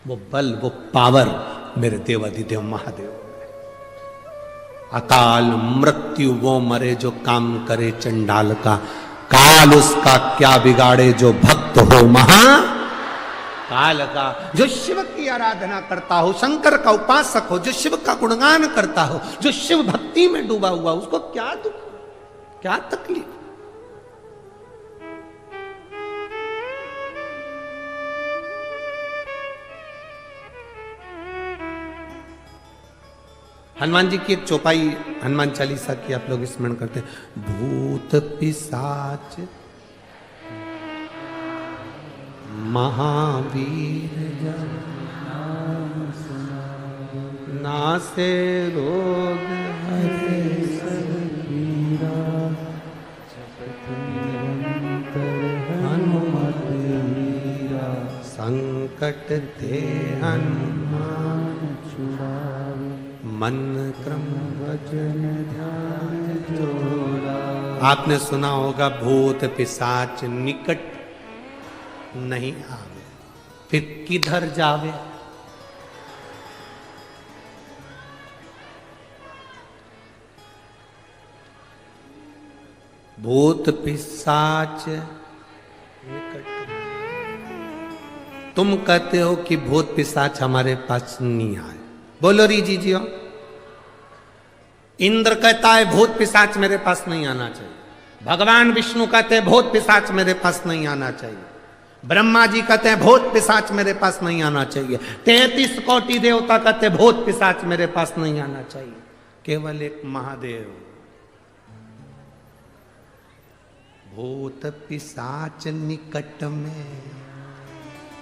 वो बल, वो पावर मेरे देवाधिदेव महादेव। अकाल मृत्यु वो मरे जो काम करे चंडाल का, काल उसका क्या बिगाड़े जो भक्त हो महा काल का। जो शिव की आराधना करता हो, शंकर का उपासक हो, जो शिव का गुणगान करता हो, जो शिव भक्ति में डूबा हुआ, उसको क्या दुख, क्या तकलीफ। हनुमान जी की एक चौपाई हनुमान चालीसा की आप लोग स्मरण करते हैं। भूत पिशाच महावीर नासे रोग हरे सब पीरा, हनुमत वीरा संकट ते हनुमान छुड़ावे, मन क्रम वचन ध्यान जोड़ा। आपने सुना होगा भूत पिशाच निकट नहीं आवे, फिर किधर जावे। भूत पिशाच निकट। तुम कहते हो कि भूत पिशाच हमारे पास नहीं आए, बोलो री जी जियो। इंद्र कहता है भूत पिशाच मेरे पास नहीं आना चाहिए। भगवान विष्णु कहते हैं भूत पिशाच मेरे पास नहीं आना चाहिए। ब्रह्मा जी कहते हैं भूत पिशाच मेरे पास नहीं आना चाहिए। 33 कोटि देवता कहते हैं भूत पिशाच मेरे पास नहीं आना चाहिए। केवल एक महादेव। भूत पिशाच निकट में।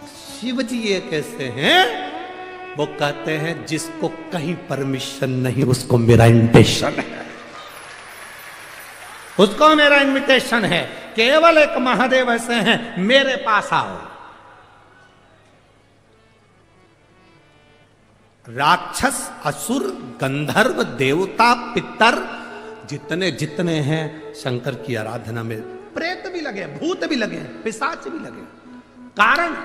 शिव जी ये कैसे हैं? वो कहते हैं जिसको कहीं परमिशन नहीं उसको मेरा इन्विटेशन है, उसको मेरा इन्विटेशन है। केवल एक महादेव ऐसे हैं, मेरे पास आओ। राक्षस असुर गंधर्व देवता पितर जितने जितने हैं शंकर की आराधना में, प्रेत भी लगे, भूत भी लगे, पिशाच भी लगे। कारण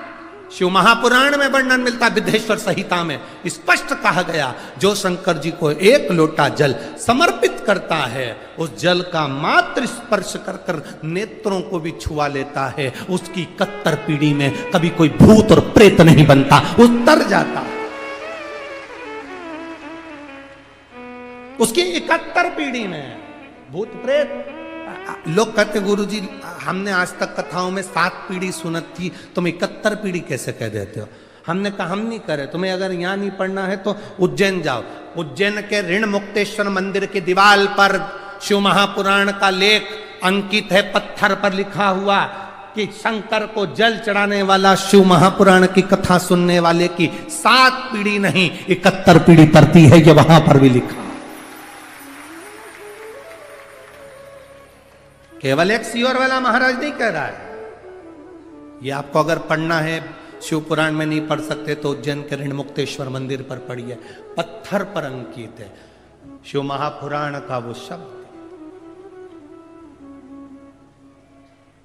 शिव महापुराण में वर्णन मिलता, विद्धेश्वर संहिता में स्पष्ट कहा गया, जो शंकर जी को एक लोटा जल समर्पित करता है, उस जल का मात्र स्पर्श कर कर नेत्रों को भी छुआ लेता है, उसकी 71 पीढ़ी में कभी कोई भूत और प्रेत नहीं बनता, उतर जाता। उसकी 71 पीढ़ी में भूत प्रेत। लोग कहते गुरुजी हमने आज तक कथाओं में 7 पीढ़ी सुनत थी, तुम 71 पीढ़ी कैसे कह देते हो? हमने कहा हम नहीं करे, तुम्हें अगर यहाँ नहीं पढ़ना है तो उज्जैन जाओ। उज्जैन के ऋण मुक्तेश्वर मंदिर की दीवार पर शिव महापुराण का लेख अंकित है, पत्थर पर लिखा हुआ कि शंकर को जल चढ़ाने वाला शिव महापुराण की कथा सुनने वाले की 7 पीढ़ी नहीं 71 पीढ़ी पड़ती है, ये वहां पर भी लिखा। केवल एक सियोर वाला महाराज नहीं कह रहा है। ये आपको अगर पढ़ना है, शिव पुराण में नहीं पढ़ सकते तो उज्जैन के ऋण मुक्तेश्वर मंदिर पर पढ़िए, पत्थर पर अंकित है शिव महापुराण का वो शब्द।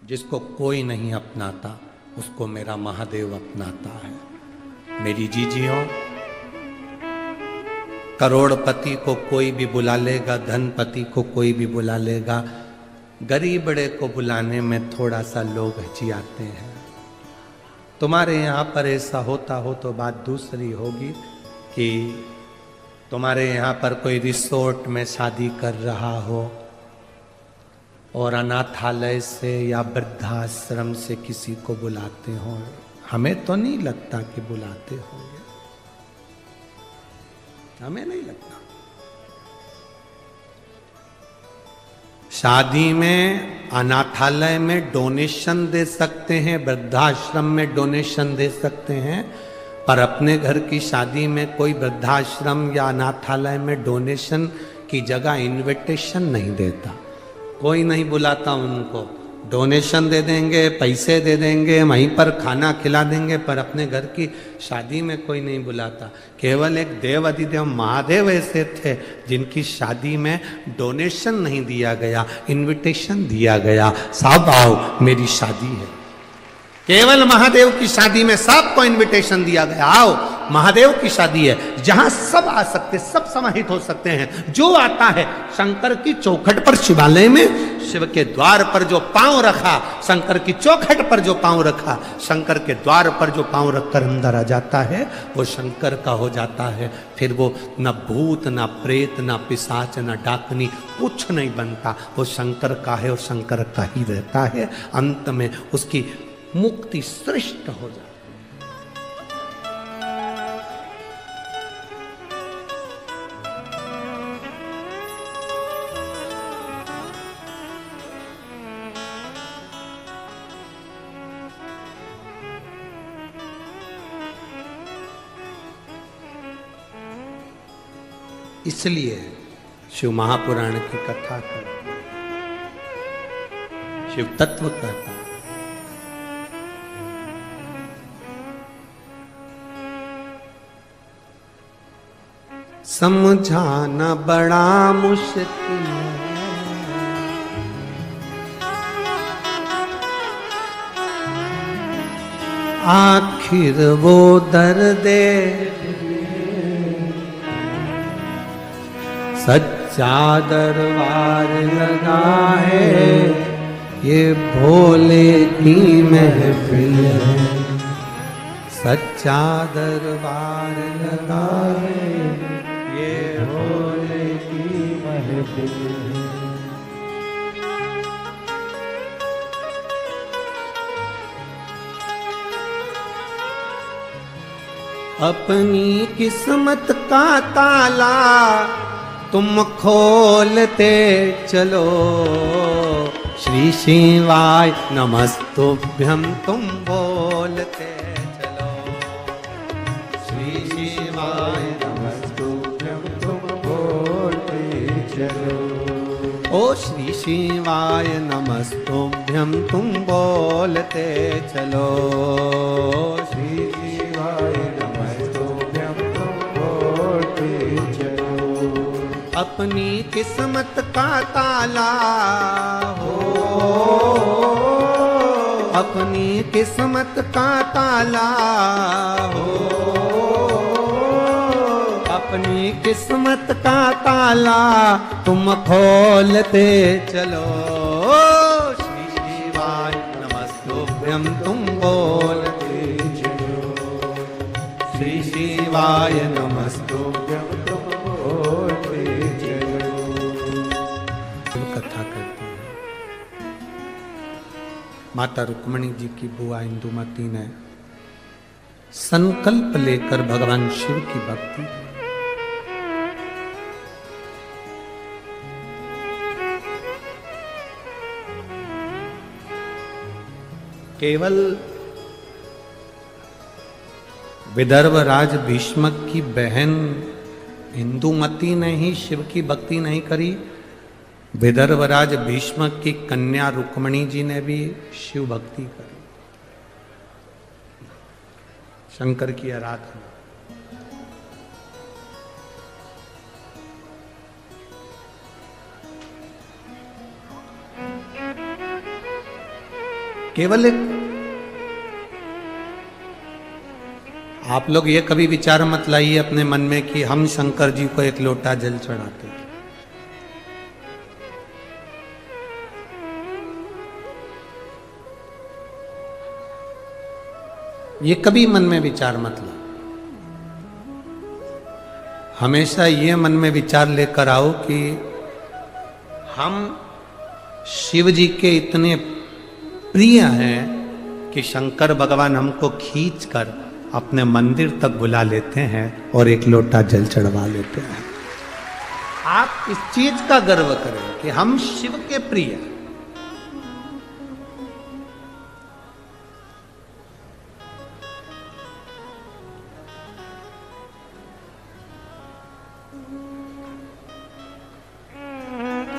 जिसको कोई नहीं अपनाता उसको मेरा महादेव अपनाता है। मेरी जीजियों, करोड़पति को कोई भी बुला लेगा, धनपति को कोई भी बुला लेगा, गरीब बड़े को बुलाने में थोड़ा सा लोग हिचकिचाते हैं। तुम्हारे यहाँ पर ऐसा होता हो तो बात दूसरी होगी कि तुम्हारे यहाँ पर कोई रिसोर्ट में शादी कर रहा हो और अनाथालय से या वृद्धाश्रम से किसी को बुलाते हो। हमें तो नहीं लगता कि बुलाते होंगे, हमें नहीं लगता। शादी में, अनाथालय में डोनेशन दे सकते हैं, वृद्धाश्रम में डोनेशन दे सकते हैं, पर अपने घर की शादी में कोई वृद्धाश्रम या अनाथालय में डोनेशन की जगह इनविटेशन नहीं देता। कोई नहीं बुलाता उनको। डोनेशन दे देंगे, पैसे दे देंगे, वहीं पर खाना खिला देंगे, पर अपने घर की शादी में कोई नहीं बुलाता। केवल एक देव अधिदेव महादेव ऐसे थे जिनकी शादी में डोनेशन नहीं दिया गया, इनविटेशन दिया गया। साहब आओ, मेरी शादी है। केवल महादेव की शादी में सबको इनविटेशन दिया गया, आओ महादेव की शादी है जहां सब आ सकते, सब समाहित हो सकते हैं। जो आता है शंकर की चौखट पर, शिवालय में शिव के द्वार पर जो पांव रखा, शंकर की चौखट पर जो पांव रखा, शंकर के द्वार पर जो पांव रखकर अंदर आ जाता है वो शंकर का हो जाता है। फिर वो न भूत न प्रेत न पिशाच न डाकनी कुछ नहीं बनता, वो शंकर का है और शंकर का ही रहता है। अंत में उसकी मुक्ति श्रेष्ठ हो जाती है। इसलिए शिव महापुराण की कथा करते, शिव तत्व कहता है। समझाना बड़ा मुश्किल है, आखिर वो दर्दे सच्चा दरबार लगा है, ये भोले की महफिल है। सच्चा दरबार लगा है, ये भोले की महफिल है। अपनी किस्मत का ताला तुम खोलते चलो, श्री शिवाय नमस्तुभ्यं तुम बोलते चलो, श्री शिवाय नमस्तुभ्यं तुम बोलते चलो। ओ श्री शिवाय नमस्तुभ्यं तुम बोलते चलो, श्री शिवाय नमस्तुभ्यं तुम बोलते चलो। अपनी किस्मत का ताला हो, अपनी किस्मत का ताला हो, अपनी किस्मत का ताला तुम खोलते चलो, श्री शिवाय नमस्तुभ्यं तुम बोलते चलो, श्री शिवाय नमस्तुभ्यं तुम बोलते चलो। कथा करते हैं। माता रुक्मणी जी की बुआ इंदुमती ने संकल्प लेकर भगवान शिव की भक्ति, केवल विदर्भ राज भीष्मक की बहन इंदुमती ने ही शिव की भक्ति नहीं करी, विदर्भ राज भीष्मक की कन्या रुक्मणी जी ने भी शिव भक्ति करी, शंकर की आराधना। केवल एक, आप लोग ये कभी विचार मत लाइए अपने मन में कि हम शंकर जी को एक लोटा जल चढ़ाते हैं। ये कभी मन में विचार मत लो। हमेशा ये मन में विचार लेकर आओ कि हम शिव जी के इतने प्रिय हैं कि शंकर भगवान हमको खींचकर अपने मंदिर तक बुला लेते हैं और एक लोटा जल चढ़वा लेते हैं। आप इस चीज का गर्व करें कि हम शिव के प्रिय हैं।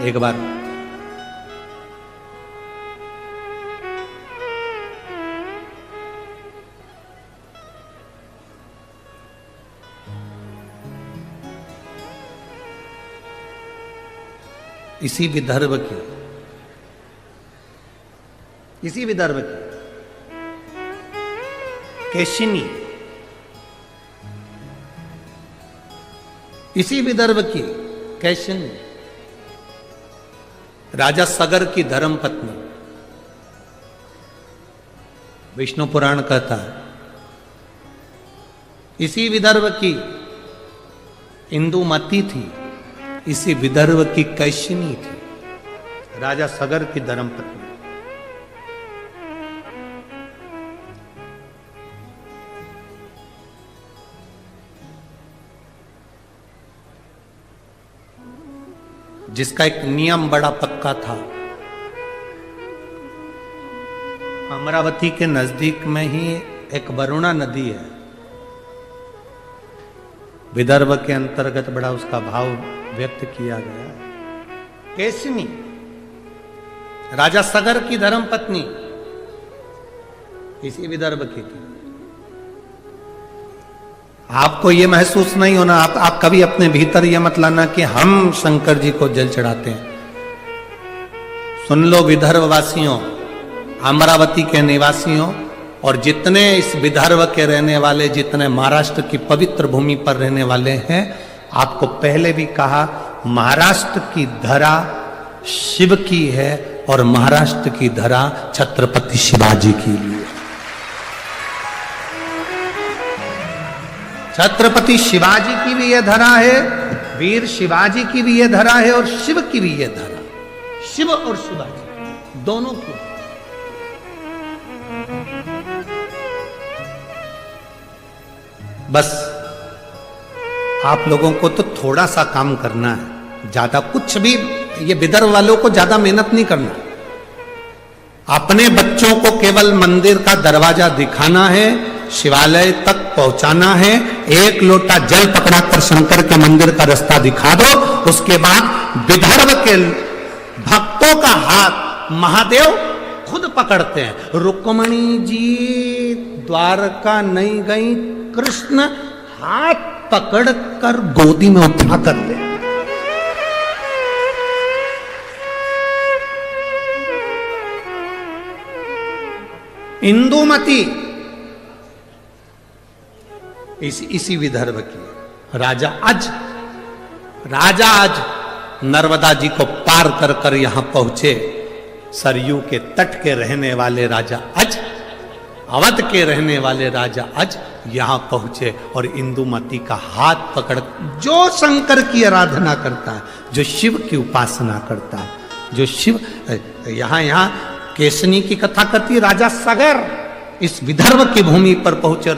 एक बार इसी विदर्भ की केशिनी, इसी विदर्भ की केशिनी, राजा सगर की धर्म पत्नी। विष्णु पुराण कहता है इसी विदर्भ की इंदुमती थी, इसी विदर्भ की कैशिनी थी, राजा सगर की धर्म पत्नी। जिसका एक नियम बड़ा पक्का था। अमरावती के नजदीक में ही एक वरुणा नदी है, विदर्भ के अंतर्गत बड़ा उसका भाव व्यक्त किया गया है। केशिनी, राजा सगर की धर्म पत्नी, इसी विदर्भ की थी। आपको यह महसूस नहीं होना, आप कभी अपने भीतर यह मत लाना कि हम शंकर जी को जल चढ़ाते हैं। सुन लो विदर्भ वासियों, अमरावती के निवासियों, और जितने इस विदर्भ के रहने वाले, जितने महाराष्ट्र की पवित्र भूमि पर रहने वाले हैं, आपको पहले भी कहा महाराष्ट्र की धरा शिव की है और महाराष्ट्र की धरा छत्रपति शिवाजी की लिए। छत्रपति शिवाजी की भी यह धरा है, वीर शिवाजी की भी यह धरा है, और शिव की भी यह धरा, शिव और शिवाजी दोनों की। बस आप लोगों को तो थोड़ा सा काम करना है, ज्यादा कुछ भी, ये विदर्भ वालों को ज्यादा मेहनत नहीं करना। अपने बच्चों को केवल मंदिर का दरवाजा दिखाना है, शिवालय तक पहुंचाना है, एक लोटा जल पकड़ाकर शंकर के मंदिर का रास्ता दिखा दो। उसके बाद विदर्भ के भक्तों का हाथ महादेव खुद पकड़ते हैं। रुक्मणी जी द्वारका नहीं गई, कृष्ण हाथ पकड़कर गोदी में उठा कर ले। इंदुमती इसी विदर्भ की। राजा आज नर्मदा जी को पार कर कर यहां पहुंचे। सरयू के तट के रहने वाले राजा आज, अवध के रहने वाले राजा आज यहां पहुंचे और इंदुमती का हाथ पकड़, जो शंकर की आराधना करता है, जो शिव की उपासना करता है, जो शिव, यहां केशनी की कथा करती, राजा सगर इस विदर्भ की भूमि पर पहुंचे,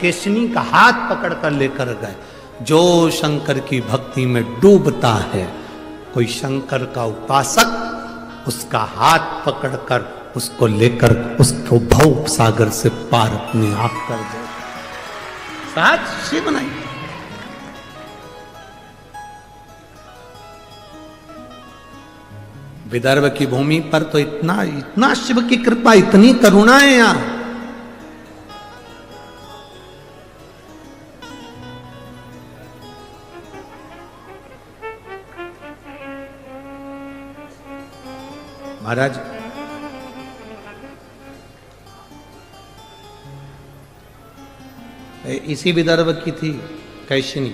केशनी का हाथ पकड़कर लेकर गए। जो शंकर की भक्ति में डूबता है, कोई शंकर का उपासक उसका हाथ पकड़कर उसको लेकर उसको भव सागर से पार अपने आप कर दे। साथ शिव नहीं, विदर्भ की भूमि पर तो इतना शिव की कृपा, इतनी करुणा है यहां। महाराज इसी विदर्भ की थी कैशिनी,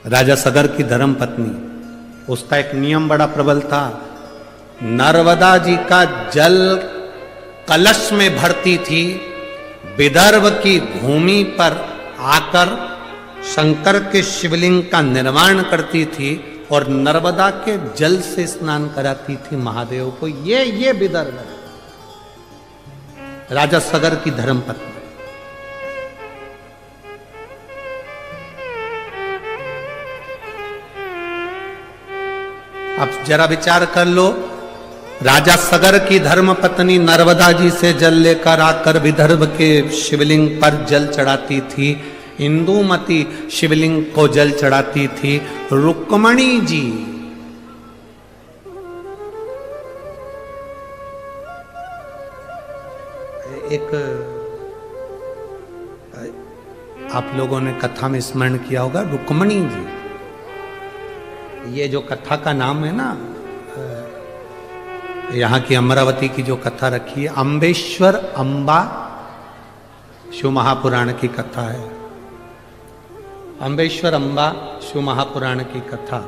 राजा सगर की धर्म पत्नी। उसका एक नियम बड़ा प्रबल था, नर्मदा जी का जल कलश में भरती थी, विदर्भ की भूमि पर आकर शंकर के शिवलिंग का निर्माण करती थी और नर्मदा के जल से स्नान कराती थी महादेव को। ये विदर्भ है, राजा सगर की धर्म पत्नी। अब जरा विचार कर लो, राजा सगर की धर्म पत्नी नर्मदा जी से जल लेकर आकर विदर्भ के शिवलिंग पर जल चढ़ाती थी। इंदुमती शिवलिंग को जल चढ़ाती थी। रुक्मणी जी एक, आप लोगों ने कथा में स्मरण किया होगा, रुक्मणी जी, ये जो कथा का नाम है ना, यहाँ की अमरावती की जो कथा रखी है, अम्बेश्वर अंबा शिव महापुराण की कथा है। अम्बेश्वर अंबा शिव महापुराण की कथा।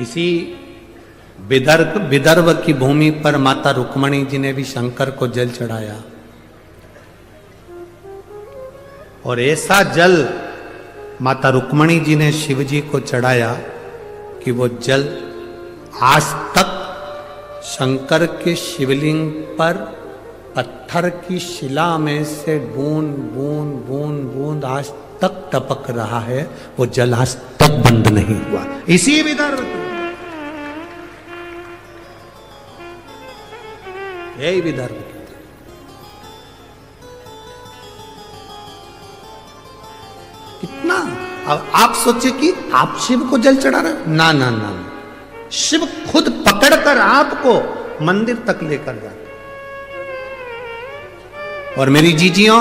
इसी विदर्भ की भूमि पर माता रुक्मणी जी ने भी शंकर को जल चढ़ाया, और ऐसा जल माता रुक्मणी जी ने शिव जी को चढ़ाया कि वो जल आज तक शंकर के शिवलिंग पर पत्थर की शिला में से बूंद बूंद बूंद बूंद आज तक टपक रहा है। वो जल आज तक बंद नहीं हुआ। इसी विदर्भ, यही विदर्भ। कितना, अब आप सोचे कि आप शिव को जल चढ़ा रहे, ना ना ना, शिव खुद पकड़कर आपको मंदिर तक लेकर जाते। और मेरी जीजियों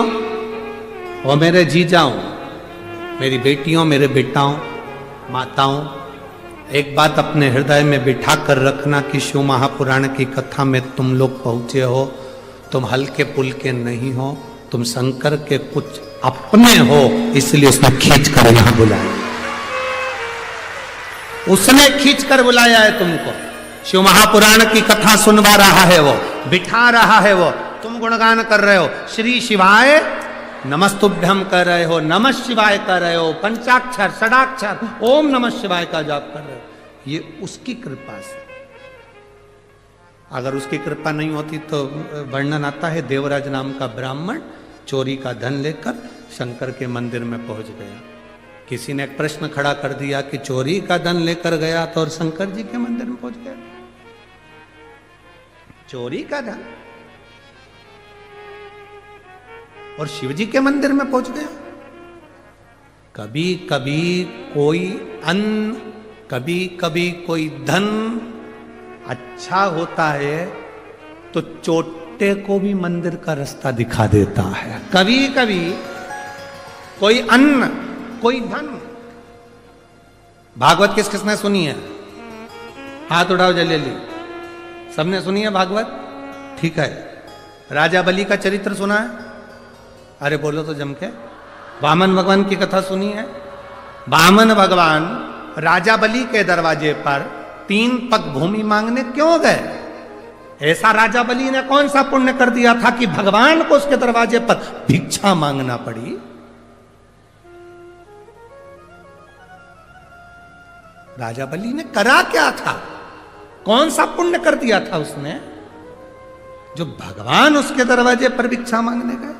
और मेरे जीजाओं, मेरी बेटियों, मेरे बेटाओं, माताओं, एक बात अपने हृदय में बिठा कर रखना कि शिव महापुराण की कथा में तुम लोग पहुंचे हो, तुम हल्के पुल्के नहीं हो, तुम शंकर के कुछ अपने हो, इसलिए उसने खींच कर यहां बुलाया। उसने खींच कर बुलाया है तुमको। शिव महापुराण की कथा सुनवा रहा है वो, बिठा रहा है वो, तुम गुणगान कर रहे हो, श्री शिवाय नमस्तुभ्यम कर रहे हो, नमः शिवाय कर रहे हो, पंचाक्षर षडाक्षर ओम नमः शिवाय का जाप कर रहे हो। ये उसकी कृपा से। अगर उसकी कृपा नहीं होती तो वर्णन आता है, देवराज नाम का ब्राह्मण चोरी का धन लेकर शंकर के मंदिर में पहुंच गया। किसी ने एक प्रश्न खड़ा कर दिया कि चोरी का धन लेकर गया तो और शंकर जी के मंदिर में पहुंच गया। चोरी का धन और शिव जी के मंदिर में पहुंच गया। कभी कभी कोई अन्न, कभी कभी कोई धन अच्छा होता है तो चोटे को भी मंदिर का रास्ता दिखा देता है। कभी कभी कोई अन्न, कोई धन। भागवत किस किसने सुनी है? हाथ उठाओ जलेली। सबने सुनी है भागवत? ठीक है। राजा बलि का चरित्र सुना है? अरे बोलो तो जम के। वामन भगवान की कथा सुनी है? वामन भगवान राजा बलि के दरवाजे पर 3 पग भूमि मांगने क्यों गए? ऐसा राजा बलि ने कौन सा पुण्य कर दिया था कि भगवान को उसके दरवाजे पर भिक्षा मांगना पड़ी? राजा बलि ने करा क्या था? कौन सा पुण्य कर दिया था उसने जो भगवान उसके दरवाजे पर भिक्षा मांगने गए?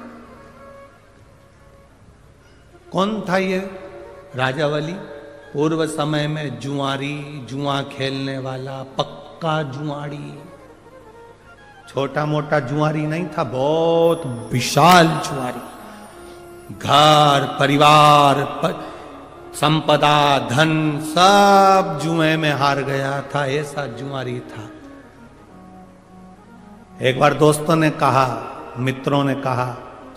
कौन था ये राजा बलि? पूर्व समय में जुआरी, जुआ खेलने वाला पक्का जुआरी। छोटा मोटा जुआरी नहीं था, बहुत विशाल जुआरी। घर परिवार संपदा धन सब जुए में हार गया था, ऐसा जुआरी था। एक बार दोस्तों ने कहा, मित्रों ने कहा,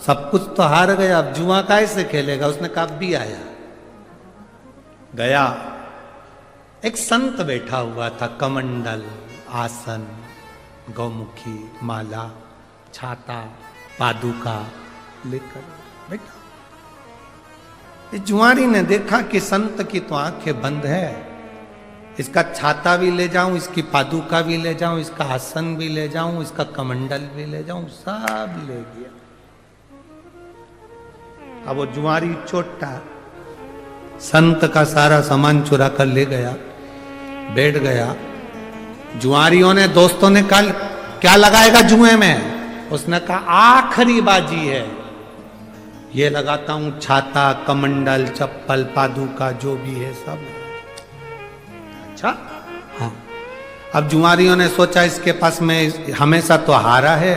सब कुछ तो हार गया, अब जुआ कैसे खेलेगा? उसने कहा भी आया। गया, एक संत बैठा हुआ था, कमंडल, आसन, गौमुखी, माला, छाता, पादुका लेकर बैठा। इस जुआरी ने देखा कि संत की तो आंखें बंद है, इसका छाता भी ले जाऊं, इसकी पादुका भी ले जाऊं, इसका आसन भी ले जाऊं, इसका कमंडल भी ले जाऊं, सब ले गया। अब वो जुआरी चोटा संत का सारा सामान चुरा कर ले गया, बैठ गया। जुआरियों ने, दोस्तों ने कहा क्या लगाएगा जुए में? उसने कहा आखिरी बाजी है, ये लगाता हूं, छाता, कमंडल, चप्पल, पादुका जो भी है सब। अच्छा, हाँ। अब जुआरियों ने सोचा इसके पास में हमेशा तो हारा है,